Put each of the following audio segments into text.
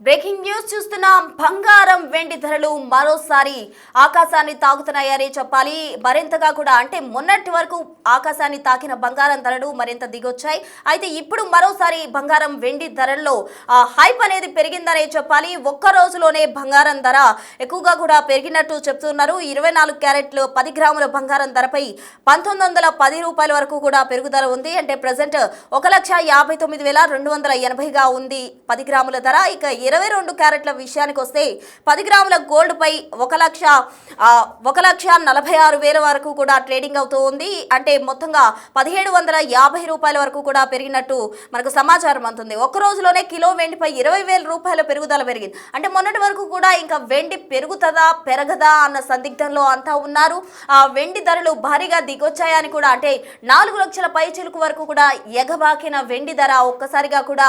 Breaking news చూస్తున్నాం. బంగారం వెండి ధరలు మరోసారి ఆకాశాన్ని తాకుతున్నాయని చెప్పాలి. మరింతగా కూడా అంటే మొన్నటి వరకు ఆకాశాన్ని తాకిన బంగారం ధరలు మరింత దిగొచ్చాయి. అయితే ఇప్పుడు మరోసారి బంగారం వెండి ధరల్లో హైప్ అనేది పెరిగిందనే చెప్పాలి. ఒక్క రోజులోనే బంగారం ధర ఎక్కువగా కూడా పెరిగినట్టు చెప్తున్నారు. 24 క్యారెట్లు 10 గ్రాముల బంగారం ధరపై 1910 రూపాయల వరకు కూడా పెరుగుదల ఉంది. అంటే ప్రజెంట్ 1,59,280గా ఉంది 10 గ్రాముల ధర. ఇక 22 క్యారెట్ల విషయానికి వస్తే 10 గ్రాముల గోల్డ్ పై 1,46,000 వరకు కూడా ట్రేడింగ్ అవుతూ ఉంది. అంటే మొత్తంగా 1,750 రూపాయల వరకు కూడా పెరిగినట్టు మనకు సమాచారం అందుతుంది. ఒక్క రోజులోనే కిలో వెండిపై 20,000 రూపాయల పెరుగుదల పెరిగింది. అంటే మొన్నటి వరకు కూడా ఇంకా వెండి పెరుగుతుందా పెరగదా అన్న సందిగ్ధంలో అంతా ఉన్నారు. వెండి ధరలు భారీగా దిగొచ్చాయని కూడా అంటే 4 లక్షల పై చిలుకు వరకు కూడా ఎగబాకిన వెండి ధర ఒక్కసారిగా కూడా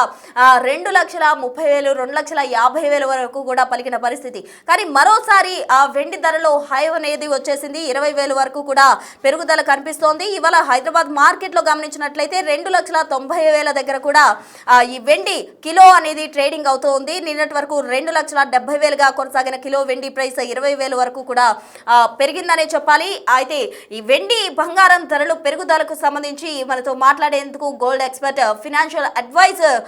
2,30,000 2,50,000 వరకు కూడా పలికిన పరిస్థితి. కానీ మరోసారి ఆ వెండి ధరలో హై అనేది వచ్చేసింది. 20,000 వరకు కూడా పెరుగుదల కనిపిస్తోంది. ఇవాళ హైదరాబాద్ మార్కెట్లో గమనించినట్లయితే 2,90,000 దగ్గర కూడా ఈ వెండి కిలో అనేది ట్రేడింగ్ అవుతోంది. నిన్నటి వరకు 2,70,000గా కొనసాగిన కిలో వెండి ప్రైస్ 20,000 వరకు కూడా పెరిగిందనే చెప్పాలి. అయితే ఈ వెండి బంగారం ధరలు పెరుగుదలకు సంబంధించి మనతో మాట్లాడేందుకు గోల్డ్ ఎక్స్పర్ట్ ఫినాన్షియల్ అడ్వైజర్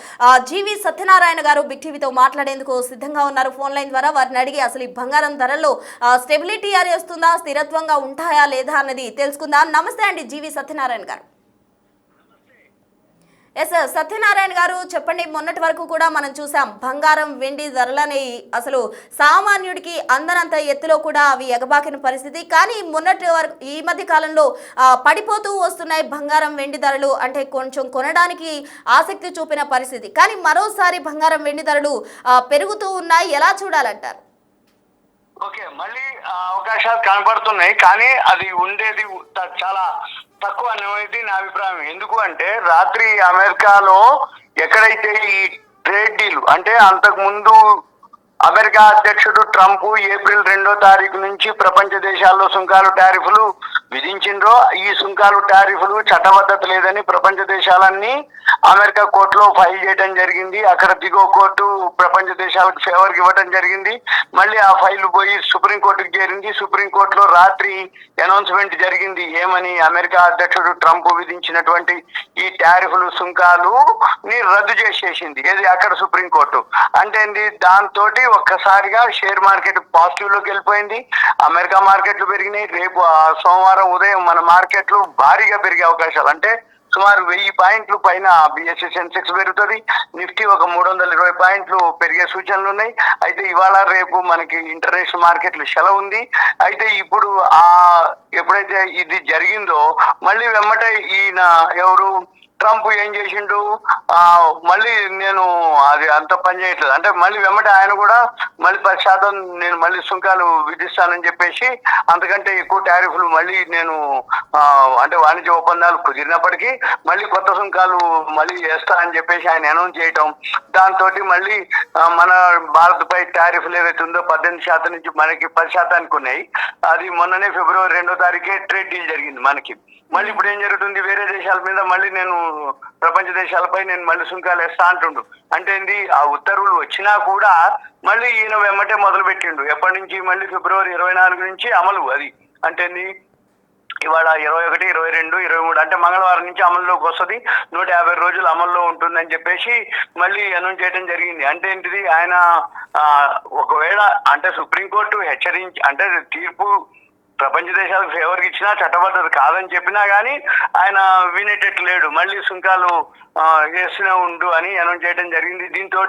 జీవి సత్యనారాయణ గారు బిగ్ టీవీతో మాట్లాడేందుకు సిద్ధంగా ఉన్నారు ఫోన్ లైన్ ద్వారా. వారిని అడిగి అసలు ఈ బంగారం ధరల్లో స్టెబిలిటీ అని వస్తుందా, స్థిరత్వంగా ఉంటాయా లేదా అన్నది తెలుసుకుందాం. నమస్తే అండి జీవి సత్యనారాయణ గారు. ఎస్ సత్యనారాయణ గారు చెప్పండి. మొన్నటి వరకు కూడా మనం చూసాం బంగారం వెండి ధరలని అసలు సామాన్యుడికి అందనంత ఎత్తులో కూడా అవి ఎగబాకిన పరిస్థితి. కానీ మొన్నటి వరకు ఈ మధ్య కాలంలో పడిపోతూ వస్తున్నాయి బంగారం వెండి ధరలు. అంటే కొంచెం కొనడానికి ఆసక్తి చూపిన పరిస్థితి. కానీ మరోసారి బంగారం వెండి ధరలు పెరుగుతూ ఉన్నాయి. ఎలా చూడాలంటారు? ఓకే, మళ్ళీ అవకాశాలు కనపడుతున్నాయి. కానీ అది ఉండేది చాలా తక్కువ అనేది నా అభిప్రాయం. ఎందుకు అంటే రాత్రి అమెరికాలో ఎక్కడైతే ఈ ట్రేడ్ డీల్ అంటే అంతకు ముందు అమెరికా అధ్యక్షుడు ట్రంప్ ఏప్రిల్ 2వ తారీఖు నుంచి ప్రపంచ దేశాల్లో సుంకాలు టారిఫ్లు విధించిండ్రో ఈ సుంకాలు టారిఫ్లు చట్టబద్ధత లేదని ప్రపంచ దేశాలన్నీ అమెరికా కోర్టులో ఫైల్ చేయడం జరిగింది. అక్కడ దిగువ కోర్టు ప్రపంచ దేశాలకు ఫేవర్కి ఇవ్వడం జరిగింది. మళ్ళీ ఆ ఫైల్ పోయి సుప్రీంకోర్టుకు చేరింది. సుప్రీంకోర్టులో రాత్రి అనౌన్స్మెంట్ జరిగింది. ఏమని? అమెరికా అధ్యక్షుడు ట్రంప్ విధించినటువంటి ఈ టారిఫ్లు సుంకాలు ని రద్దు చేసేసింది. ఏది? అక్కడ సుప్రీంకోర్టు. అంటే దాంతో ఒక్కసారిగా షేర్ మార్కెట్ పాజిటివ్ లోకి వెళ్ళిపోయింది. అమెరికా మార్కెట్లు పెరిగినాయి. రేపు సోమవారం ఉదయం మన మార్కెట్లు భారీగా పెరిగే అవకాశాలు. అంటే సుమారు 1000 పాయింట్లు పైన బిఎస్సి సెన్సెక్స్ పెరుగుతుంది. నిఫ్టీ ఒక 320 పాయింట్లు పెరిగే సూచనలు ఉన్నాయి. అయితే ఇవాళ రేపు మనకి ఇంటర్నేషనల్ మార్కెట్లు సెలవు ఉంది. అయితే ఇప్పుడు ఎప్పుడైతే ఇది జరిగిందో మళ్ళీ వెమ్మటే ఈయన ఎవరు ట్రంప్ ఏం చేసిండు? మళ్ళీ నేను అది అంత పని చేయట్లేదు అంటే మళ్ళీ వెమ్మటే ఆయన కూడా మళ్ళీ 10% నేను మళ్ళీ సుంకాలు విధిస్తానని చెప్పేసి అంతకంటే ఎక్కువ టారిఫ్లు మళ్ళీ నేను అంటే వాణిజ్య ఒప్పందాలు కుదిరినప్పటికీ మళ్ళీ కొత్త సుంకాలు మళ్ళీ వేస్తానని చెప్పేసి ఆయన అనౌన్స్ చేయటం, దాంతో మళ్ళీ మన భారత్ పై టారిఫ్లు ఏవైతే ఉందో 18% నుంచి మనకి 10% ఉన్నాయి. అది మొన్ననే ఫిబ్రవరి 2వ తారీఖే ట్రేడ్ డీల్ జరిగింది మనకి. మళ్ళీ ఇప్పుడు ఏం జరుగుతుంది? వేరే దేశాల మీద మళ్ళీ నేను ప్రపంచ దేశాలపై నేను మళ్ళీ సుంకాలు వేస్తా అంటుండు. అంటే ఏంది? ఆ ఉత్తర్వులు వచ్చినా కూడా మళ్ళీ ఈయన వెమ్మటే మొదలు పెట్టిండు. ఎప్పటి నుంచి? మళ్ళీ ఫిబ్రవరి 24 నుంచి అమలు. అది అంటే ఇవాళ 21, 22, 23 అంటే మంగళవారం నుంచి అమల్లోకి వస్తుంది. 150 రోజులు అమల్లో ఉంటుందని చెప్పేసి మళ్ళీ అనౌన్స్ చేయడం జరిగింది. అంటే ఏంటిది? ఆయన ఒకవేళ అంటే సుప్రీంకోర్టు హెచ్చరించి అంటే తీర్పు ప్రపంచ దేశాలకు ఫేవర్కి ఇచ్చినా చట్టబద్ధత కాదని చెప్పినా కానీ ఆయన వినేటట్టు లేడు. మళ్ళీ సుంకాలు వేస్తూనే ఉండు అని అనౌన్స్ చేయడం జరిగింది. దీంతో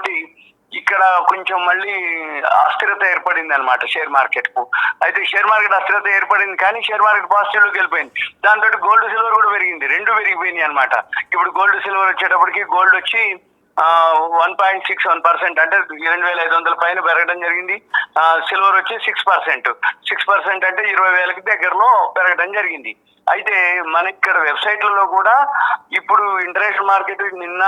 ఇక్కడ కొంచెం మళ్ళీ అస్థిరత ఏర్పడింది అనమాట షేర్ మార్కెట్ కు. అయితే షేర్ మార్కెట్ అస్థిరత ఏర్పడింది కానీ షేర్ మార్కెట్ పాజిటివ్ లోకి వెళ్ళిపోయింది. దాంతో గోల్డ్ సిల్వర్ కూడా పెరిగింది. రెండు పెరిగిపోయినాయి అనమాట. ఇప్పుడు గోల్డ్ సిల్వర్ వచ్చేటప్పటికి గోల్డ్ వచ్చి 1.61% అంటే 2,500 పైన పెరగడం జరిగింది. సిల్వర్ వచ్చి 6% అంటే 20,000కి దగ్గరలో పెరగడం జరిగింది. అయితే మన ఇక్కడ వెబ్సైట్లలో కూడా ఇప్పుడు ఇంటర్నేషనల్ మార్కెట్ నిన్న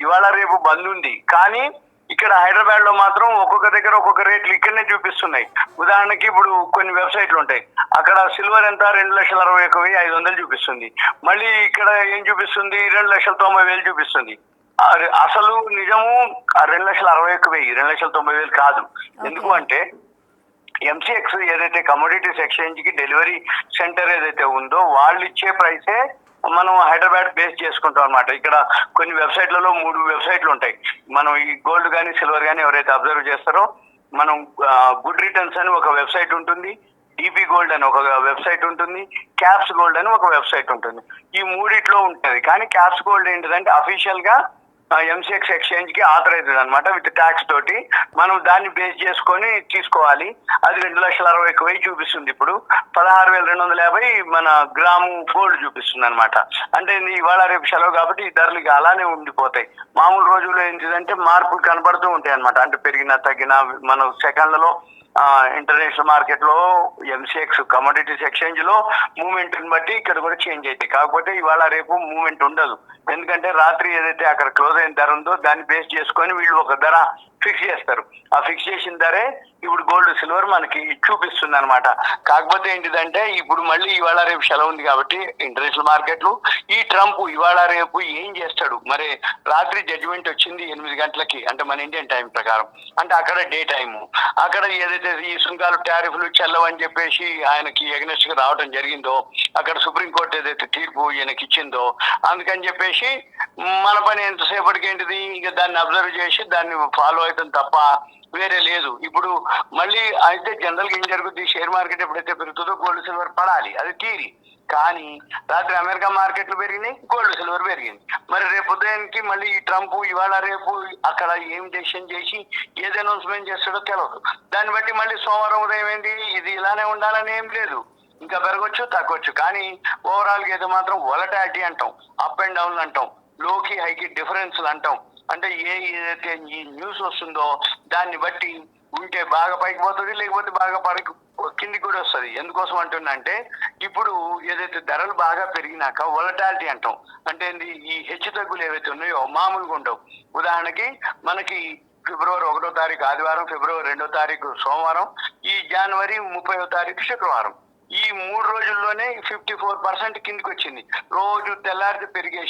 ఇవాళ రేపు బంద్ ఉంది. కానీ ఇక్కడ హైదరాబాద్ లో మాత్రం ఒక్కొక్క దగ్గర ఒక్కొక్క రేట్లు ఇక్కడనే చూపిస్తున్నాయి. ఉదాహరణకి ఇప్పుడు కొన్ని వెబ్సైట్లు ఉంటాయి, అక్కడ సిల్వర్ ఎంత 2,61,500 చూపిస్తుంది. మళ్ళీ ఇక్కడ ఏం చూపిస్తుంది? 2,90,000 చూపిస్తుంది. అసలు నిజము 2,60,000 2,90,000 కాదు. ఎందుకు అంటే ఎంసీఎక్స్ ఏదైతే కమోడిటీస్ ఎక్స్చేంజ్ కి డెలివరీ సెంటర్ ఏదైతే ఉందో వాళ్ళు ఇచ్చే ప్రైసే మనం హైదరాబాద్ బేస్ చేసుకుంటాం అనమాట. ఇక్కడ కొన్ని వెబ్సైట్లలో 3 వెబ్సైట్లు ఉంటాయి. మనం ఈ గోల్డ్ కానీ సిల్వర్ కానీ ఎవరైతే అబ్జర్వ్ చేస్తారో మనం గుడ్ రిటర్న్స్ అని ఒక వెబ్సైట్ ఉంటుంది, డిపి గోల్డ్ అని ఒక వెబ్సైట్ ఉంటుంది, క్యాప్స్ గోల్డ్ అని ఒక వెబ్సైట్ ఉంటుంది. ఈ మూడిట్లో ఉంటుంది. కానీ క్యాప్స్ గోల్డ్ ఏంటిదంటే అఫీషియల్ గా ఎంసీఎక్స్ ఎక్స్చేంజ్ కి ఆథరైజ్డ్ అనమాట విత్ ట్యాక్స్ తోటి. మనం దాన్ని బేస్ చేసుకొని తీసుకోవాలి. అది 2,60,000 చూపిస్తుంది. ఇప్పుడు 16,250 మన గ్రాము గోల్డ్ చూపిస్తుంది అనమాట. అంటే ఇవాళ రేపు సెలవు కాబట్టి ఈ ధరలు ఇక అలానే ఉండిపోతాయి. మామూలు రోజుల్లో ఏంటిదంటే మార్పులు కనబడుతూ ఉంటాయి అనమాట. అంటే పెరిగినా తగ్గినా మన సెకండ్లలో ఇంటర్నేషనల్ మార్కెట్ లో ఎంసీఎక్స్ కమోడిటీస్ ఎక్స్చేంజ్ లో మూవ్మెంట్ బట్టి ఇక్కడ కూడా చేంజ్ అవుతాయి. కాకపోతే ఇవాళ రేపు మూవ్మెంట్ ఉండదు. ఎందుకంటే రాత్రి ఏదైతే అక్కడ క్లోజ్ అయిన ధర ఉందో దాన్ని బేస్ చేసుకొని వీళ్ళు ఒక ధర ఫిక్స్ చేస్తారు. ఆ ఫిక్స్ చేసిన ధరే ఇప్పుడు గోల్డ్ సిల్వర్ మనకి చూపిస్తుంది అనమాట. కాకపోతే ఏంటిదంటే ఇప్పుడు మళ్ళీ ఇవాళ రేపు సెలవు ఉంది కాబట్టి ఇంటర్నేషనల్ మార్కెట్లు ఈ ట్రంప్ ఇవాళ రేపు ఏం చేస్తాడు మరి. రాత్రి జడ్జిమెంట్ వచ్చింది 8 గంటలకి, అంటే మన ఇండియన్ టైం ప్రకారం, అంటే అక్కడ డే టైము. అక్కడ ఏదైతే ఈ సుంకాలు టారిఫ్లు చెల్లవని చెప్పేసి ఆయనకి ఎగనెస్ట్ గా రావడం జరిగిందో, అక్కడ సుప్రీంకోర్టు ఏదైతే తీర్పు ఈయనకి ఇచ్చిందో, అందుకని చెప్పేసి మన పని ఎంతసేపటికి ఏంటిది ఇక దాన్ని అబ్జర్వ్ చేసి దాన్ని ఫాలో అవుతుంది తప్ప వేరే లేదు. ఇప్పుడు మళ్ళీ అయితే జనరల్ గా ఏం జరుగుతుంది, షేర్ మార్కెట్ ఎప్పుడైతే పెరుగుతుందో గోల్డ్ సిల్వర్ పడాలి, అది థియరీ. కానీ రాత్రి అమెరికా మార్కెట్లు పెరిగినాయి, గోల్డ్ సిల్వర్ పెరిగింది. మరి రేపు ఉదయానికి మళ్ళీ ఈ ట్రంప్ ఇవాళ రేపు అక్కడ ఏం డెసిషన్ చేసి ఏది అనౌన్స్మెంట్ చేస్తాడో తెలియదు. దాన్ని బట్టి మళ్ళీ సోమవారం ఉదయం ఏంటి ఇది ఇలానే ఉండాలని ఏం లేదు, ఇంకా పెరగొచ్చు తగ్గొచ్చు. కానీ ఓవరాల్ గా అయితే మాత్రం వొలటాలిటీ అంటాం, అప్ అండ్ డౌన్ అంటాం, లోకి హైకి డిఫరెన్స్లు అంటాం. అంటే ఏదైతే ఈ న్యూస్ వస్తుందో దాన్ని బట్టి ఉంటే బాగా పైకి పోతుంది, లేకపోతే బాగా పైకి కిందికి కూడా వస్తుంది. ఎందుకోసం అంటున్నంటే ఇప్పుడు ఏదైతే ధరలు బాగా పెరిగినాక వొలటాలిటీ అంటాం. అంటే ఈ హెచ్చు తగ్గులు ఏవైతే ఉన్నాయో మామూలుగా ఉండవు. ఉదాహరణకి మనకి ఫిబ్రవరి 1వ తారీఖు ఆదివారం, ఫిబ్రవరి 2వ తారీఖు సోమవారం, ఈ జనవరి 30వ తారీఖు శుక్రవారం, ఈ 3 రోజుల్లోనే 54% కిందికి వచ్చింది. రోజు తెల్లారితే పెరిగే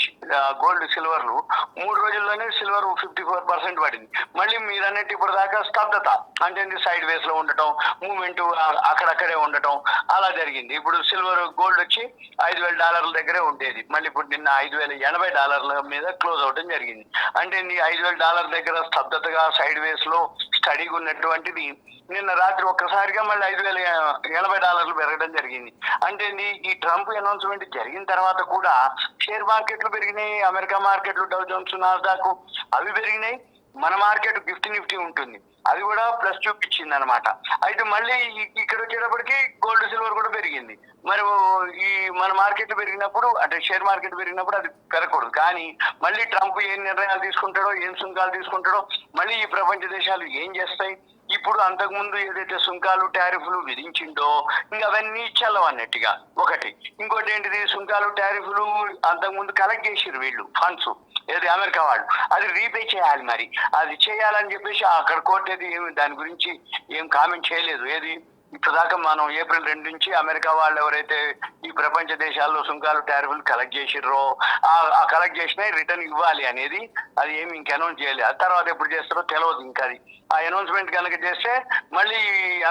గోల్డ్ సిల్వర్లు 3 రోజుల్లోనే సిల్వర్ 54% పడింది. మళ్ళీ మీరు అన్నట్టు ఇప్పుడు దాకా స్తబ్దత, అంటే సైడ్ వేస్ లో ఉండటం, మూవ్మెంట్ అక్కడక్కడే ఉండటం అలా జరిగింది. ఇప్పుడు సిల్వర్ గోల్డ్ వచ్చి $5,000 దగ్గరే ఉండేది, మళ్ళీ ఇప్పుడు నిన్న $5,080 మీద క్లోజ్ అవడం జరిగింది. అంటే $5,000 దగ్గర స్తబ్దతగా సైడ్ వేస్ లో స్టడీగా ఉన్నటువంటిది నిన్న రాత్రి ఒక్కసారిగా మళ్ళీ $5,080 పెరగడం జరిగింది. అంటే ఈ ట్రంప్ అనౌన్స్మెంట్ జరిగిన తర్వాత కూడా షేర్ మార్కెట్లు పెరిగినాయి, అమెరికా మార్కెట్లు డౌ జోన్స్ నాస్డాక్ అవి పెరిగినాయి. మన మార్కెట్ నిఫ్టీ ఉంటుంది, అది కూడా ప్లస్ చూపించింది అనమాట. అయితే మళ్ళీ ఇక్కడ వచ్చేటప్పటికి గోల్డ్ సిల్వర్ కూడా పెరిగింది. మరి ఈ మన మార్కెట్ పెరిగినప్పుడు, అంటే షేర్ మార్కెట్ పెరిగినప్పుడు అది పెరగకూడదు. కానీ మళ్ళీ ట్రంప్ ఏం నిర్ణయాలు తీసుకుంటాడో, ఏం సుంకాలు తీసుకుంటాడో, మళ్ళీ ఈ ప్రపంచ దేశాలు ఏం చేస్తాయి. ఇప్పుడు అంతకుముందు ఏదైతే సుంకాలు టారిఫ్లు విధించిండో ఇంకా అవన్నీ చల్లవన్నట్టుగా ఒకటి. ఇంకోటి ఏంటిది, సుంకాలు టారిఫ్లు అంతకుముందు కలెక్ట్ చేసిరు వీళ్ళు ఫండ్స్, ఏది అమెరికా వాళ్ళు, అది రీపే చేయాలి. మరి అది చేయాలని చెప్పేసి అక్కడ కోర్టు ఏది దాని గురించి ఏం కామెంట్ చేయలేదు. ఏది ఇప్పటిదాకా మనం ఏప్రిల్ 2 నుంచి అమెరికా వాళ్ళు ఎవరైతే ఈ ప్రపంచ దేశాల్లో సుంకాలు టారిఫ్లు కలెక్ట్ చేసిర్రో ఆ కలెక్ట్ చేసినా రిటర్న్ ఇవ్వాలి అనేది అది ఏమి ఇంక అనౌన్స్ చేయలేదు. ఆ తర్వాత ఎప్పుడు చేస్తారో తెలియదు. ఇంకా అది ఆ అనౌన్స్మెంట్ కనుక చేస్తే మళ్ళీ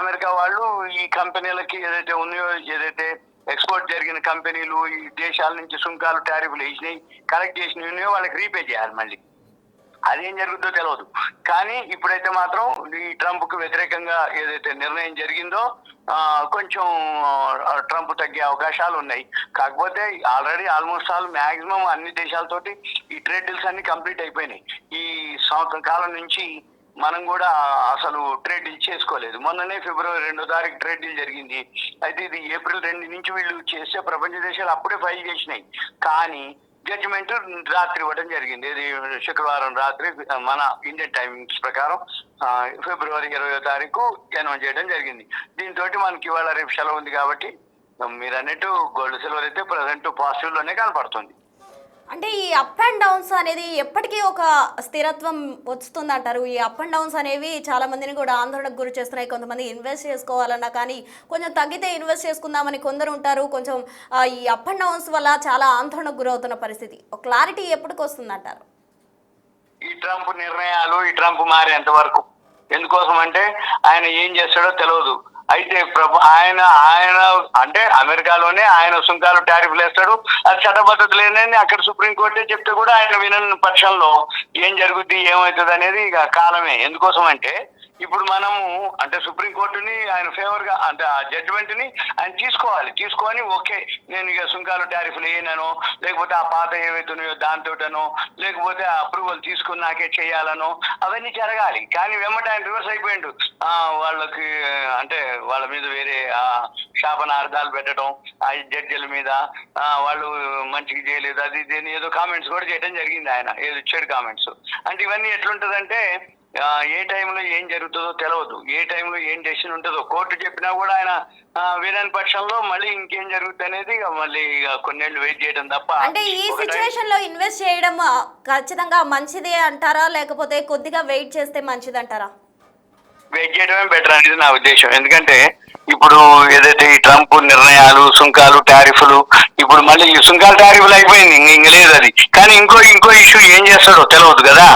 అమెరికా వాళ్ళు ఈ కంపెనీలకి ఏదైతే ఉన్నాయో, ఏదైతే ఎక్స్పోర్ట్ జరిగిన కంపెనీలు ఈ దేశాల నుంచి సుంకాలు టారిఫ్లు వేసినాయి కలెక్ట్ చేసినవి ఉన్నాయో వాళ్ళకి రీపే చేయాలి. మళ్ళీ అదేం జరుగుతుందో తెలియదు. కానీ ఇప్పుడైతే మాత్రం ఈ ట్రంప్ కు వ్యతిరేకంగా ఏదైతే నిర్ణయం జరిగిందో కొంచెం ట్రంప్ తగ్గే అవకాశాలు ఉన్నాయి. కాకపోతే ఆల్రెడీ ఆల్మోస్ట్ ఆల్ మ్యాక్సిమం అన్ని దేశాలతోటి ఈ ట్రేడ్ డీల్స్ అన్ని కంప్లీట్ అయిపోయినాయి. ఈ సంవత్సరం కాలం నుంచి మనం కూడా అసలు ట్రేడ్ డీల్ చేసుకోలేదు. మొన్ననే ఫిబ్రవరి 2వ తారీఖు ట్రేడ్ డీల్ జరిగింది. అయితే ఇది ఏప్రిల్ 2 నుంచి వీళ్ళు చేసే ప్రపంచ దేశాలు అప్పుడే ఫైల్ చేసినాయి. కానీ జడ్జిమెంట్ రాత్రి ఇవ్వడం జరిగింది. ఇది శుక్రవారం రాత్రి మన ఇండియన్ టైమింగ్స్ ప్రకారం ఫిబ్రవరి 20వ తారీఖు అనౌన్స్ చేయడం జరిగింది. దీంతో మనకి ఇవాళ రేపు సెలవు ఉంది కాబట్టి మీరు అన్నట్టు గోల్డ్ సిల్వర్ అయితే ప్రజెంట్ పాజిటివ్ లోనే కనపడుతుంది. అంటే ఈ అప్ అండ్ డౌన్స్ అనేది ఎప్పటికీ ఒక స్థిరత్వం వస్తుంది అంటారు. ఈ అప్ అండ్ డౌన్స్ అనేవి చాలా మందిని కూడా ఆందోళనకు గురి చేస్తున్నాయి. కొంతమంది ఇన్వెస్ట్ చేసుకోవాలన్నా కానీ కొంచెం తగ్గితే ఇన్వెస్ట్ చేసుకుందామని కొందరు ఉంటారు. కొంచెం ఈ అప్ అండ్ డౌన్స్ వల్ల చాలా ఆందోళనకు గురవుతున్న పరిస్థితి. ఒక క్లారిటీ ఎప్పటికి వస్తుంది అంటారు? ఈ ట్రంప్ నిర్ణయాలు, ఈ ట్రంప్ మారేంత వరకు. ఎందుకోసం అంటే ఆయన ఏం చేస్తాడో తెలియదు. అయితే ఆయన ఆయన అంటే అమెరికాలోనే ఆయన సుంకాలు టారిఫ్లు వేస్తాడు, అది చట్టబద్ధత లేదని అక్కడ సుప్రీంకోర్టే చెప్తే కూడా ఆయన వినని పక్షంలో ఏం జరుగుద్ది, ఏమవుతుంది అనేది ఇక కాలమే. ఎందుకోసం అంటే ఇప్పుడు మనము అంటే సుప్రీంకోర్టుని ఆయన ఫేవర్ గా అంటే ఆ జడ్జిమెంట్ ని ఆయన తీసుకొని ఓకే నేను ఇక సుంకాలు టారిఫ్లు వేయనో, లేకపోతే ఆ పాత ఏవైతున్నాయో దాంతోటనో, లేకపోతే అప్రూవల్ తీసుకుని నాకే చేయాలనో అవన్నీ జరగాలి. కానీ వెంబట ఆయన రివర్స్ అయిపోయిండు. వాళ్ళకి అంటే వాళ్ళ మీద వేరే శాపనార్థాలు పెట్టడం, ఆ జడ్జిల మీద వాళ్ళు మంచిగా చేయలేదు అది ఇది ఏదో కామెంట్స్ కూడా చేయడం జరిగింది. ఆయన ఏదో ఇచ్చాడు కామెంట్స్. అంటే ఇవన్నీ ఎట్లుంటదంటే ఏ టైంలో ఏం జరుగుతుందో తెలియదు, ఏ టైంలో ఏం డెసిషన్ ఉంటుందో. కోర్టు చెప్పినా కూడా ఆయన వినని పక్షంలో మళ్ళీ ఇంకేం జరుగుతుంది అనేది మళ్ళీ కొన్నేళ్ళు వెయిట్ చేయడం తప్ప. అంటే ఈ సిచ్యువేషన్ లో ఇన్వెస్ట్ చేయడం ఖచ్చితంగా మంచిదే అంటారా, లేకపోతే కొద్దిగా వెయిట్ చేస్తే మంచిది అంటారా? వెయిట్ చేయడమే బెటర్ అనేది నా ఉద్దేశం. ఎందుకంటే ఇప్పుడు ఏదైతే ఈ ట్రంప్ నిర్ణయాలు, సుంకాలు, టారిఫ్లు, ఇప్పుడు మళ్ళీ ఈ సుంకాలు టారిఫ్లు అయిపోయింది, ఇంక లేదు అది. కానీ ఇంకో ఇష్యూ ఏం చేస్తాడో తెలియదు కదా.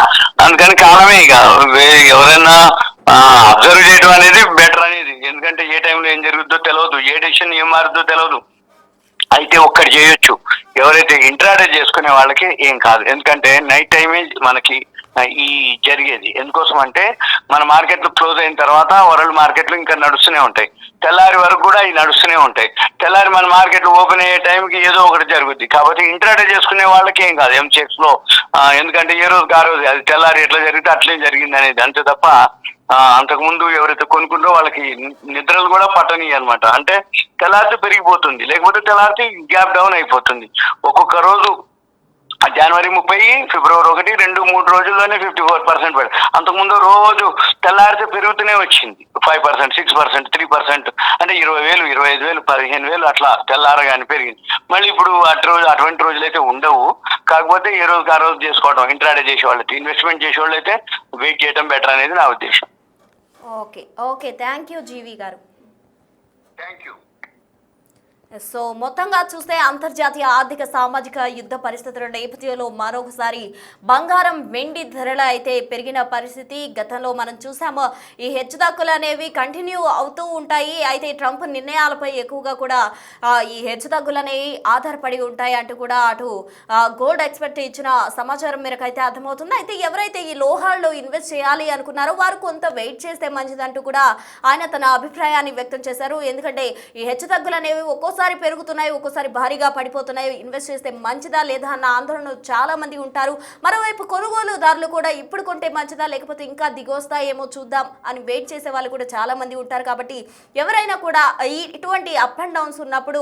అందుకని కాలమే ఇక ఎవరైనా అబ్జర్వ్ చేయడం అనేది బెటర్ అనేది. ఎందుకంటే ఏ టైంలో ఏం జరుగుతుందో తెలియదు, ఏ డెసిషన్ ఏం మారుతుందో తెలియదు. అయితే ఒక్కటి చేయొచ్చు, ఎవరైతే ఇంట్రాడే చేసుకునే వాళ్ళకి ఏం కాదు. ఎందుకంటే నైట్ టైమే మనకి ఈ జరిగేది. ఎందుకోసం అంటే మన మార్కెట్లు క్లోజ్ అయిన తర్వాత వరల్డ్ మార్కెట్లు ఇంకా నడుస్తూనే ఉంటాయి, తెల్లారి వరకు కూడా ఇవి నడుస్తూనే ఉంటాయి. తెల్లారి మన మార్కెట్లు ఓపెన్ అయ్యే టైంకి ఏదో ఒకటి జరుగుద్ది. కాబట్టి ఇంట్రాడే చేసుకునే వాళ్ళకి ఏం కాదు ఎంసెక్స్ లో. ఎందుకంటే ఏ రోజుకి ఆ రోజు అది తెల్లారి ఎట్లా జరిగితే అట్లే జరిగింది అనేది, అంతే తప్ప అంతకుముందు ఎవరైతే కొనుక్కుంటారో వాళ్ళకి నిద్రలు కూడా పట్టని అనమాట. అంటే తెల్లారితే పెరిగిపోతుంది, లేకపోతే తెల్లారితే గ్యాప్ డౌన్ అయిపోతుంది. ఒక్కొక్క రోజు జనవరి 30, ఫిబ్రవరి 1, 2, 3 రోజుల్లోనే 54% పడి, అంతకుముందు రోజు తెల్లారితే పెరుగుతూనే వచ్చింది 5%, 6%, 3%. అంటే 20,000, 25,000, 15,000 అట్లా తెల్లారగానే పెరిగింది. మళ్ళీ ఇప్పుడు అటువంటి రోజులు అయితే ఉండవు. కాకపోతే ఏ రోజుకి ఆ రోజు చేసుకోవడం, ఇంట్రాడే చేసే వాళ్ళైతే, ఇన్వెస్ట్మెంట్ చేసే వాళ్ళు అయితే వెయిట్ చేయడం బెటర్ అనేది నా ఉద్దేశం. ఓకే థ్యాంక్ యూ జీవి గారు. Thank you. సో మొత్తంగా చూస్తే అంతర్జాతీయ ఆర్థిక సామాజిక యుద్ధ పరిస్థితుల నేపథ్యంలో మరొకసారి బంగారం, వెండి ధరలు అయితే పెరిగిన పరిస్థితి గతంలో మనం చూసాము. ఈ హెచ్చుతగ్గులు అనేవి కంటిన్యూ అవుతూ ఉంటాయి. అయితే ట్రంప్ నిర్ణయాలపై ఎక్కువగా కూడా ఈ హెచ్చుతగ్గులు అనేవి ఆధారపడి ఉంటాయి అంటూ కూడా అటు గోల్డ్ ఎక్స్పర్ట్ ఇచ్చిన సమాచారం మేరకు అయితే అర్థమవుతుంది. అయితే ఎవరైతే ఈ లోహాల్లో ఇన్వెస్ట్ చేయాలి అనుకున్నారో వారు కొంత వెయిట్ చేస్తే మంచిదంటూ కూడా ఆయన తన అభిప్రాయాన్ని వ్యక్తం చేశారు. ఎందుకంటే ఈ హెచ్చుతగ్గులు అనేవి ఒక్కోసారి పెరుగుతున్నాయి, ఒక్కోసారి భారీగా పడిపోతున్నాయి. ఇన్వెస్ట్ చేస్తే మంచిదా లేదా అన్న ఆందోళన చాలా మంది ఉంటారు. మరోవైపు కొనుగోలుదారులు కూడా ఇప్పుడు కొంటే మంచిదా లేకపోతే ఇంకా దిగొస్తాయేమో చూద్దాం అని వెయిట్ చేసే వాళ్ళు కూడా చాలా మంది ఉంటారు. కాబట్టి ఎవరైనా కూడా ఇటువంటి అప్ అండ్ డౌన్స్ ఉన్నప్పుడు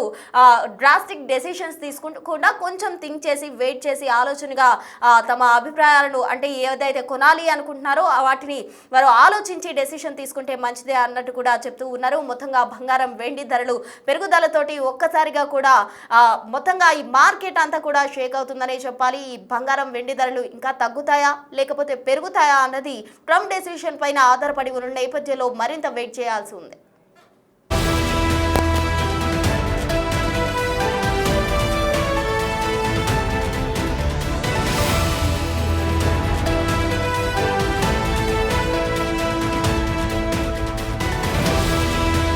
డ్రాస్టిక్ డెసిషన్స్ తీసుకుంటూ కొంచెం థింక్ చేసి వెయిట్ చేసి ఆలోచనగా తమ అభిప్రాయాలను అంటే ఏదైతే కొనాలి అనుకుంటున్నారో వాటిని వారు ఆలోచించి డెసిషన్ తీసుకుంటే మంచిదే అన్నట్టు కూడా చెప్తూ ఉన్నారు. మొత్తంగా బంగారం, వెండి ధరలు పెరుగుదలతోటి ఒక్కసారిగా కూడా మొత్తంగా ఈ మార్కెట్ అంతా కూడా షేక్ అవుతుందనే చెప్పాలి. ఈ బంగారం, వెండి ధరలు ఇంకా తగ్గుతాయా లేకపోతే పెరుగుతాయా అన్నది ట్రంప్ డెసిషన్ పైన ఆధారపడి ఉన్న నేపథ్యంలో మరింత వెయిట్ చేయాల్సి ఉంది.